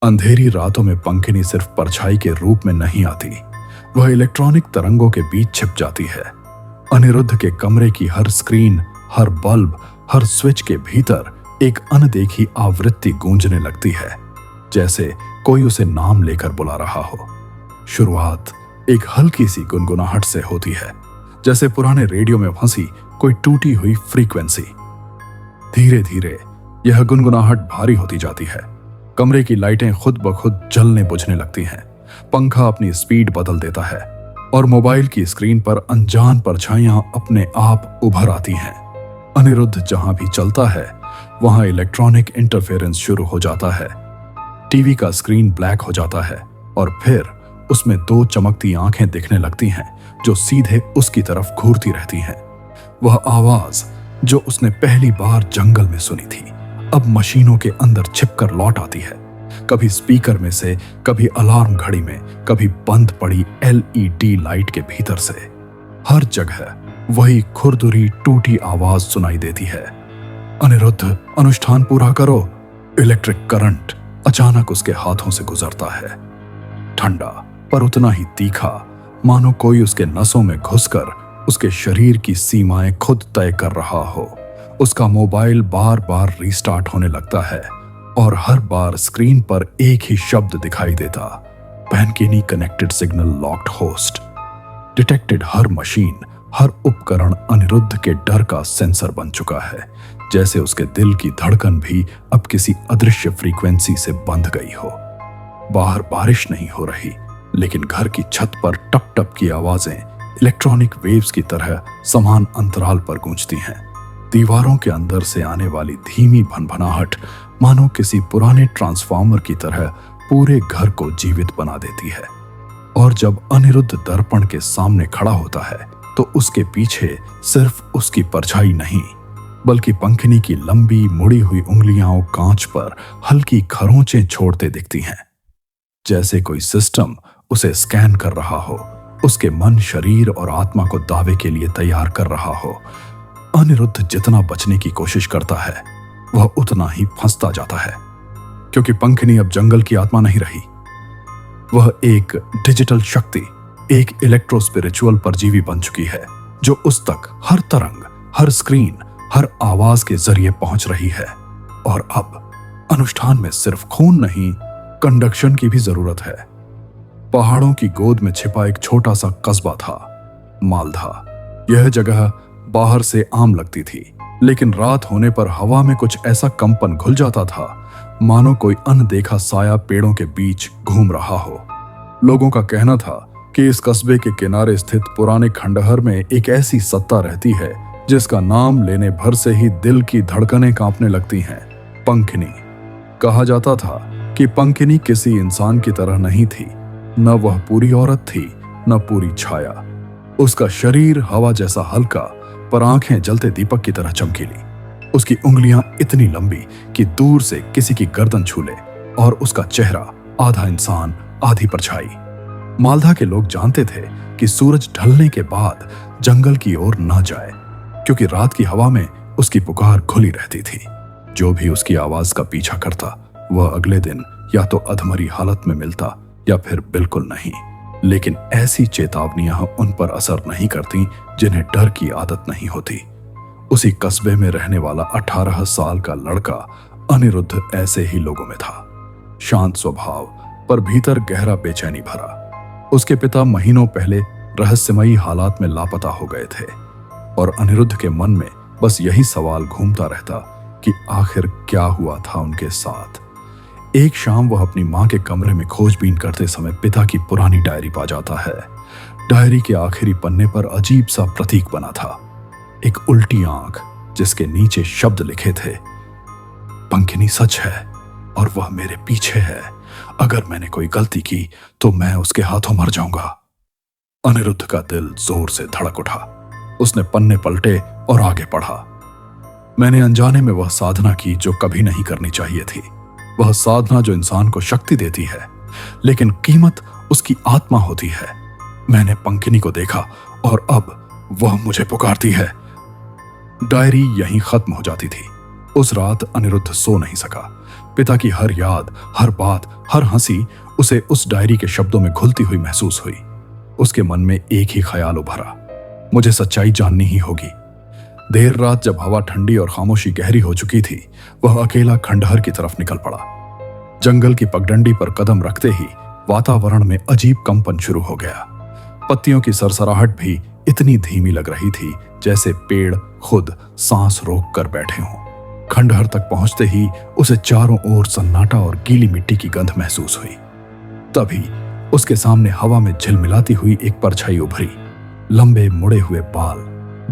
अंधेरी रातों में पंखिनी सिर्फ परछाई के रूप में नहीं आती, वह इलेक्ट्रॉनिक तरंगों के बीच छिप जाती है। अनिरुद्ध के कमरे की हर स्क्रीन, हर बल्ब, हर स्विच के भीतर एक अनदेखी आवृत्ति गूंजने लगती है, जैसे कोई उसे नाम लेकर बुला रहा हो। शुरुआत एक हल्की सी गुनगुनाहट से होती है, जैसे पुराने रेडियो में फंसी कोई टूटी हुई फ्रीक्वेंसी। धीरे धीरे यह गुनगुनाहट भारी होती जाती है। कमरे की लाइटें खुद ब खुद जलने बुझने लगती हैं। पंखा अपनी स्पीड बदल देता है और मोबाइल की स्क्रीन पर अनजान परछाइयां अपने आप उभर आती हैं। अनिरुद्ध जहां भी चलता है वहां इलेक्ट्रॉनिक इंटरफेरेंस शुरू हो जाता है। टीवी का स्क्रीन ब्लैक हो जाता है और फिर उसमें दो चमकती आंखें दिखने लगती हैं जो सीधे उसकी तरफ घूरती रहती हैं। वह आवाज जो उसने पहली बार जंगल में सुनी थी अब मशीनों के अंदर छिपकर लौट आती है। कभी स्पीकर में से, कभी अलार्म घड़ी में, कभी बंद पड़ी एलईडी लाइट के भीतर से। हर जगह वही खुरदुरी टूटी आवाज सुनाई देती है। अनिरुद्ध, अनुष्ठान पूरा करो। इलेक्ट्रिक करंट अचानक उसके हाथों से गुजरता है, ठंडा पर उतना ही तीखा, मानो कोई उसके नसों में घुसकर उसके शरीर की सीमाएं खुद तय कर रहा हो। उसका मोबाइल बार बार रीस्टार्ट होने लगता है और हर बार स्क्रीन पर एक ही शब्द दिखाई देता, पैनकिनी connected signal locked host. Detected हर मशीन, हर उपकरण अनिरुद्ध के डर का सेंसर बन चुका है, जैसे उसके दिल की धड़कन भी अब किसी अदृश्य फ्रीक्वेंसी से बंध गई हो। बाहर बारिश नहीं हो रही, लेकिन घर की छत पर टप टप की आवाजें इलेक्ट्रॉनिक वेव्स की तरह समान अंतराल पर गूंजती हैं। दीवारों के अंदर से आने वाली धीमी भनभनाहट मानो किसी पुराने ट्रांसफार्मर की तरह पूरे घर को जीवित बना देती है। और जब अनिरुद्ध दर्पण के सामने खड़ा होता है तो उसके पीछे सिर्फ उसकी परछाई नहीं, बल्कि पंखिनी की लंबी मुड़ी हुई उंगलियां कांच पर हल्की खरोंचें छोड़ते दिखती हैं, जैसे कोई सिस्टम उसे स्कैन कर रहा हो, उसके मन, शरीर और आत्मा को दावे के लिए तैयार कर रहा हो। अनिरुद्ध जितना बचने की कोशिश करता है वह उतना ही फंसता जाता है, क्योंकि पंखिनी अब जंगल की आत्मा नहीं रही। वह एक डिजिटल शक्ति, एक इलेक्ट्रो स्पिरिचुअल परजीवी बन चुकी है, जो उस तक हर तरंग, हर स्क्रीन, हर आवाज के जरिए पहुंच रही है। और अब अनुष्ठान में सिर्फ खून नहीं, कंडक्शन की भी जरूरत है। पहाड़ों की गोद में छिपा एक छोटा सा कस्बा था, मालधा। यह जगह बाहर से आम लगती थी, लेकिन रात होने पर हवा में कुछ ऐसा कंपन घुल जाता था, मानो कोई अनदेखा साया पेड़ों के बीच घूम रहा हो। लोगों का कहना था कि इस कस्बे के किनारे स्थित पुराने खंडहर में एक ऐसी सत्ता रहती है जिसका नाम लेने भर से ही दिल की धड़कनें कांपने लगती हैं, पंखिनी। कहा जाता था कि पंखिनी किसी इंसान की तरह नहीं थी, न वह पूरी औरत थी, न पूरी छाया। उसका शरीर हवा जैसा हल्का, पर आंखें जलते दीपक की तरह चमकीली। उसकी उंगलियां इतनी लंबी कि दूर से किसी की गर्दन छू ले, और उसका चेहरा आधा इंसान आधी परछाई। मालधा के लोग जानते थे कि सूरज ढलने के बाद जंगल की ओर न जाए, क्योंकि रात की हवा में उसकी पुकार खुली रहती थी। जो भी उसकी आवाज का पीछा करता वह अगले दिन या तो अधमरी हालत में मिलता या फिर बिल्कुल नहीं। लेकिन ऐसी चेतावनियां उन पर असर नहीं करती जिन्हें डर की आदत नहीं होती। उसी कस्बे में रहने वाला 18 साल का लड़का अनिरुद्ध ऐसे ही लोगों में था, शांत स्वभाव पर भीतर गहरा बेचैनी भरा। उसके पिता महीनों पहले रहस्यमयी हालात में लापता हो गए थे और अनिरुद्ध के मन में बस यही सवाल घूमता रहता कि आखिर क्या हुआ था उनके साथ। एक शाम वह अपनी मां के कमरे में खोजबीन करते समय पिता की पुरानी डायरी पा जाता है। डायरी के आखिरी पन्ने पर अजीब सा प्रतीक बना था, एक उल्टी आंख जिसके नीचे शब्द लिखे थे, पंखिनी सच है और वह मेरे पीछे है। अगर मैंने कोई गलती की तो मैं उसके हाथों मर जाऊंगा। अनिरुद्ध का दिल जोर से धड़क उठा। उसने पन्ने पलटे और आगे पढ़ा। मैंने अनजाने में वह साधना की जो कभी नहीं करनी चाहिए थी, वह साधना जो इंसान को शक्ति देती है, लेकिन कीमत उसकी आत्मा होती है। मैंने पंखिनी को देखा और अब वह मुझे पुकारती है। डायरी यहीं खत्म हो जाती थी। उस रात अनिरुद्ध सो नहीं सका। पिता की हर याद, हर बात, हर हंसी उसे उस डायरी के शब्दों में घुलती हुई महसूस हुई। उसके मन में एक ही ख्याल उभरा, मुझे सच्चाई जाननी ही होगी। देर रात जब हवा ठंडी और खामोशी गहरी हो चुकी थी, वह अकेला खंडहर की तरफ निकल पड़ा। जंगल की पगडंडी पर कदम रखते ही वातावरण में अजीब कंपन शुरू हो गया। पत्तियों की सरसराहट भी इतनी धीमी लग रही थी जैसे पेड़ खुद सांस रोक कर बैठे हों। खंडहर तक पहुंचते ही उसे चारों ओर सन्नाटा और गीली मिट्टी की गंध महसूस हुई। तभी उसके सामने हवा में झिलमिलाती हुई एक परछाई उभरी। लंबे मुड़े हुए बाल,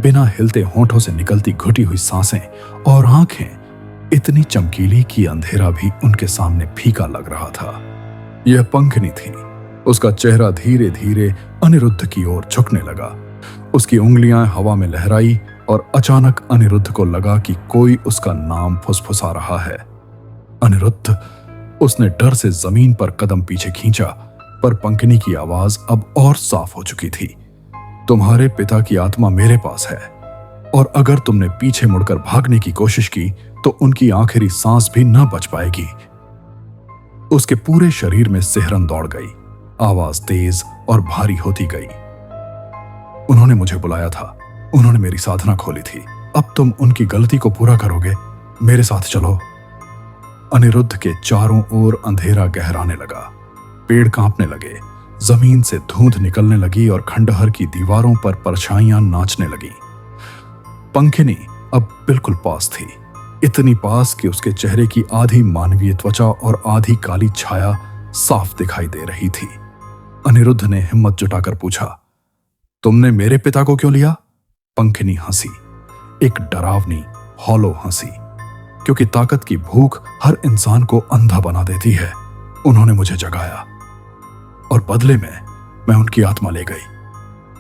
बिना हिलते होंठों से निकलती घुटी हुई सांसें और आंखें इतनी चमकीली कि अंधेरा भी उनके सामने फीका लग रहा था। यह पंखनी थी। उसका चेहरा धीरे धीरे अनिरुद्ध की ओर झुकने लगा। उसकी उंगलियां हवा में लहराई और अचानक अनिरुद्ध को लगा कि कोई उसका नाम फुसफुसा रहा है। अनिरुद्ध! उसने डर से जमीन पर कदम पीछे खींचा, पर पंखनी की आवाज अब और साफ हो चुकी थी। तुम्हारे पिता की आत्मा मेरे पास है, और अगर तुमने पीछे मुड़कर भागने की कोशिश की तो उनकी आखिरी सांस भी न बच पाएगी। उसके पूरे शरीर में सिहरन दौड़ गई। आवाज तेज और भारी होती गई। उन्होंने मुझे बुलाया था, उन्होंने मेरी साधना खोली थी। अब तुम उनकी गलती को पूरा करोगे। मेरे साथ चलो। अनिरुद्ध के चारों ओर अंधेरा गहराने लगा। पेड़ कांपने लगे, जमीन से धुंध निकलने लगी और खंडहर की दीवारों पर परछाइयां नाचने लगी। पंखनी अब बिल्कुल पास थी, इतनी पास कि उसके चेहरे की आधी मानवीय त्वचा और आधी काली छाया साफ दिखाई दे रही थी। अनिरुद्ध ने हिम्मत जुटाकर पूछा, तुमने मेरे पिता को क्यों लिया? पंखनी हंसी, एक डरावनी हॉलो हंसी, क्योंकि ताकत की भूख हर इंसान को अंधा बना देती है। उन्होंने मुझे जगाया और बदले में मैं उनकी आत्मा ले गई।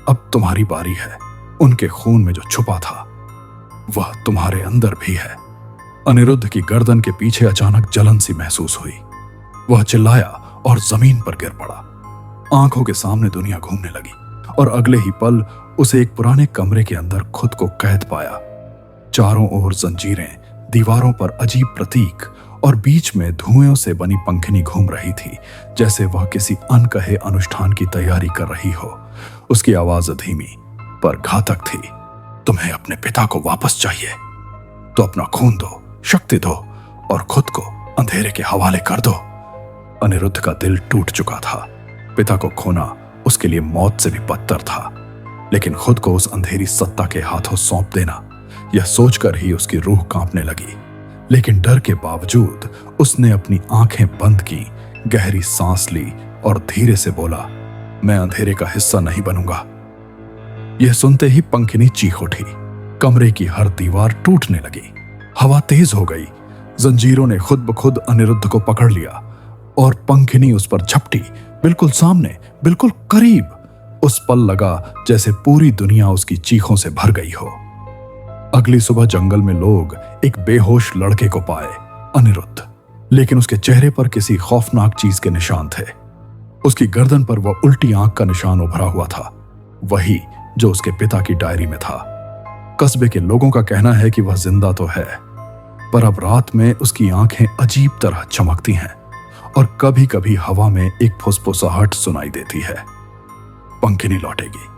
अब तुम्हारी बारी है। उनके खून में जो छुपा था वह तुम्हारे अंदर भी है। अनिरुद्ध की गर्दन के पीछे अचानक जलन सी महसूस हुई। वह चिल्लाया और जमीन पर गिर पड़ा। आंखों के सामने दुनिया घूमने लगी और अगले ही पल उसे एक पुराने कमरे के अंदर खुद को कैद पाया। चारों ओर जंजीरें, दीवारों पर अजीब प्रतीक और बीच में धुएं से बनी पंखनी घूम रही थी, जैसे वह किसी अनकहे अनुष्ठान की तैयारी कर रही हो। उसकी आवाज धीमी पर घातक थी। तुम्हें अपने पिता को वापस चाहिए तो अपना खून दो, शक्ति दो और खुद को अंधेरे के हवाले कर दो। अनिरुद्ध का दिल टूट चुका था। पिता को खोना उसके लिए मौत से भी बदतर था, लेकिन खुद को उस अंधेरी सत्ता के हाथों सौंप देना, यह सोचकर ही उसकी रूह कांपने लगी। लेकिन डर के बावजूद उसने अपनी आंखें बंद की, गहरी सांस ली और धीरे से बोला, मैं अंधेरे का हिस्सा नहीं बनूंगा। यह सुनते ही पंखनी चीख उठी। कमरे की हर दीवार टूटने लगी। हवा तेज हो गई। जंजीरों ने खुद ब खुद अनिरुद्ध को पकड़ लिया और पंखनी उस पर झपटी, बिल्कुल सामने, बिल्कुल करीब। उस पल लगा जैसे पूरी दुनिया उसकी चीखों से भर गई हो। अगली सुबह जंगल में लोग एक बेहोश लड़के को पाए, अनिरुद्ध, लेकिन उसके चेहरे पर किसी खौफनाक चीज के निशान थे। उसकी गर्दन पर वह उल्टी आंख का निशान उभरा हुआ था, वही जो उसके पिता की डायरी में था। कस्बे के लोगों का कहना है कि वह जिंदा तो है, पर अब रात में उसकी आंखें अजीब तरह चमकती हैं और कभी कभी हवा में एक फुसफुसाहट सुनाई देती है। पंखनी लौटेगी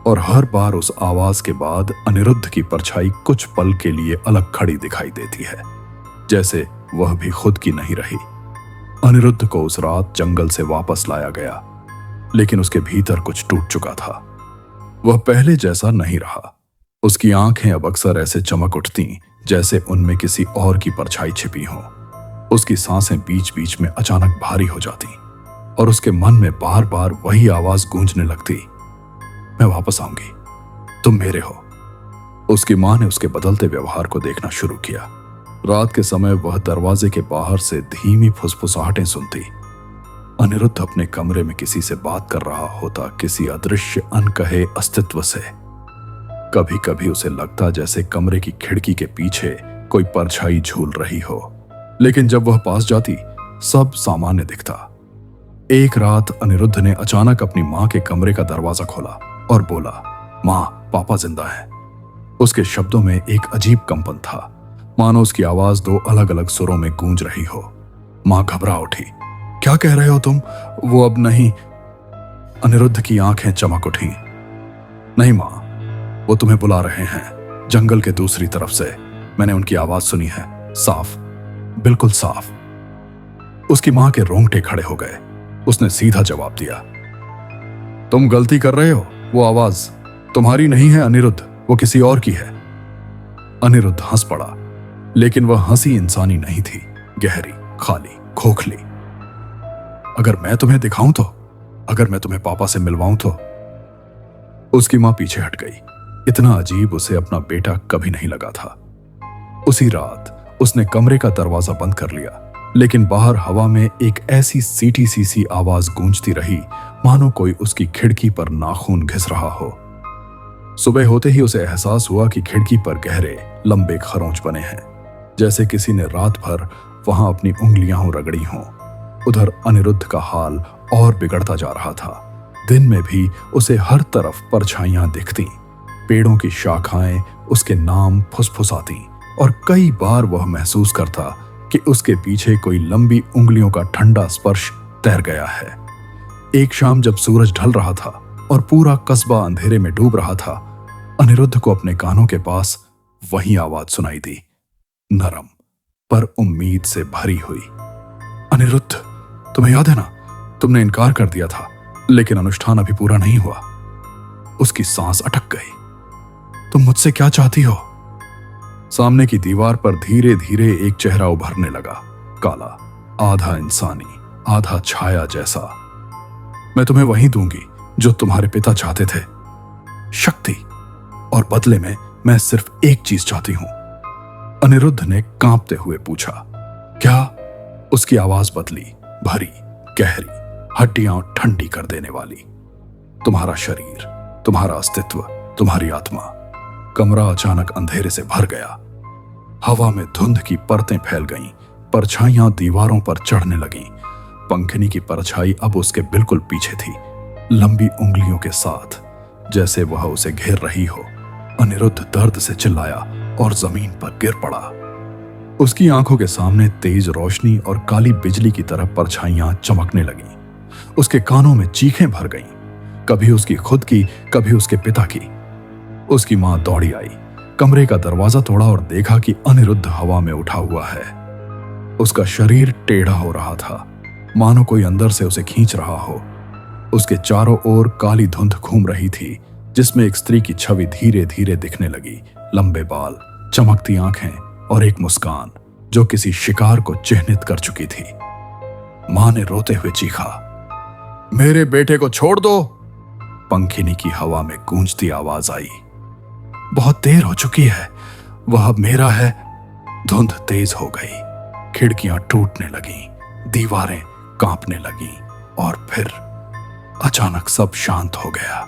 और हर बार उस आवाज के बाद अनिरुद्ध की परछाई कुछ पल के लिए अलग खड़ी दिखाई देती है, जैसे वह भी खुद की नहीं रही। अनिरुद्ध को उस रात जंगल से वापस लाया गया, लेकिन उसके भीतर कुछ टूट चुका था। वह पहले जैसा नहीं रहा। उसकी आंखें अब अक्सर ऐसे चमक उठती जैसे उनमें किसी और की परछाई छिपी हो। उसकी सांसें बीच बीच में अचानक भारी हो जाती और उसके मन में बार बार वही आवाज गूंजने लगती, मैं वापस आऊंगी, तुम मेरे हो। उसकी मां ने उसके बदलते व्यवहार को देखना शुरू किया। रात के समय वह दरवाजे के बाहर से धीमी फुसफुसाहटें सुनती। अनिरुद्ध अपने कमरे में किसी से बात कर रहा होता, किसी अदृश्य अनकहे अस्तित्व से। कभी कभी उसे लगता जैसे कमरे की खिड़की के पीछे कोई परछाई झूल रही हो, लेकिन जब वह पास जाती सब सामान्य दिखता। एक रात अनिरुद्ध ने अचानक अपनी मां के कमरे का दरवाजा खोला और बोला, मां, पापा जिंदा है। उसके शब्दों में एक अजीब कंपन था, मानो उसकी आवाज दो अलग अलग सुरों में गूंज रही हो। मां घबरा उठी। क्या कह रहे हो तुम? वो अब नहीं। अनिरुद्ध की आंखें चमक उठी। नहीं मां, वो तुम्हें बुला रहे हैं, जंगल के दूसरी तरफ से। मैंने उनकी आवाज सुनी है, साफ, बिल्कुल साफ। उसकी मां के रोंगटे खड़े हो गए। उसने सीधा जवाब दिया, तुम गलती कर रहे हो, वो आवाज तुम्हारी नहीं है अनिरुद्ध, वो किसी और की है। अनिरुद्ध हंस पड़ा, लेकिन वह हंसी इंसानी नहीं थी, गहरी, खाली, खोखली। अगर मैं तुम्हें दिखाऊं तो, अगर मैं तुम्हें पापा से मिलवाऊं तो। उसकी मां पीछे हट गई। इतना अजीब उसे अपना बेटा कभी नहीं लगा था। उसी रात उसने कमरे का दरवाजा बंद कर लिया, लेकिन बाहर हवा में एक ऐसी सीटी सी आवाज गूंजती रही मानो कोई उसकी खिड़की पर नाखून घिस रहा हो। सुबह होते ही उसे एहसास हुआ कि खिड़की पर गहरे लंबे खरोंच बने हैं, जैसे किसी ने रात भर वहां अपनी उंगलियां रगड़ी हों। उधर अनिरुद्ध का हाल और बिगड़ता जा रहा था। दिन में भी उसे हर तरफ परछाइयां दिखती, पेड़ों की शाखाएं उसके नाम फुसफुसाती, और कई बार वह महसूस करता कि उसके पीछे कोई लंबी उंगलियों का ठंडा स्पर्श तैर गया है। एक शाम जब सूरज ढल रहा था और पूरा कस्बा अंधेरे में डूब रहा था, अनिरुद्ध को अपने कानों के पास वही आवाज सुनाई दी, नरम पर उम्मीद से भरी हुई। अनिरुद्ध, तुम्हें याद है ना, तुमने इनकार कर दिया था, लेकिन अनुष्ठान अभी पूरा नहीं हुआ। उसकी सांस अटक गई। तुम मुझसे क्या चाहती हो? सामने की दीवार पर धीरे धीरे एक चेहरा उभरने लगा, काला, आधा इंसानी, आधा छाया जैसा। मैं तुम्हें वही दूंगी जो तुम्हारे पिता चाहते थे, शक्ति, और बदले में मैं सिर्फ एक चीज चाहती हूं। अनिरुद्ध ने कांपते हुए पूछा। क्या? उसकी आवाज बदली, भरी, गहरी, हड्डियां ठंडी कर देने वाली। तुम्हारा शरीर, तुम्हारा अस्तित्व, तुम्हारी आत्मा। कमरा अचानक अंधेरे से भर गया। हवा में धुंध की परतें फैल गईं, परछाइयां दीवारों पर चढ़ने लगीं। पंखिनी की परछाई अब उसके बिल्कुल पीछे थी, लंबी उंगलियों के साथ, जैसे वह उसे घेर रही हो। अनिरुद्ध दर्द से चिल्लाया और जमीन पर गिर पड़ा। उसकी आंखों के सामने तेज रोशनी और काली बिजली की तरह परछाइयां चमकने लगीं। उसके कानों में चीखें भर गईं, कभी उसकी खुद की, कभी उसके पिता की। उसकी मां दौड़ी आई, कमरे का दरवाजा तोड़ा और देखा कि अनिरुद्ध हवा में उठा हुआ है। उसका शरीर टेढ़ा हो रहा था, मानो कोई अंदर से उसे खींच रहा हो। उसके चारों ओर काली धुंध घूम रही थी, जिसमें एक स्त्री की छवि धीरे धीरे दिखने लगी। लंबे बाल, चमकती आंखें और एक मुस्कान जो किसी शिकार को चिह्नित कर चुकी थी। मां ने रोते हुए चीखा, मेरे बेटे को छोड़ दो। पंखिनी की हवा में गूंजती आवाज आई, बहुत देर हो चुकी है, वह अब मेरा है। धुंध तेज हो गई, खिड़कियां टूटने लगीं, दीवारें कांपने लगीं, और फिर अचानक सब शांत हो गया।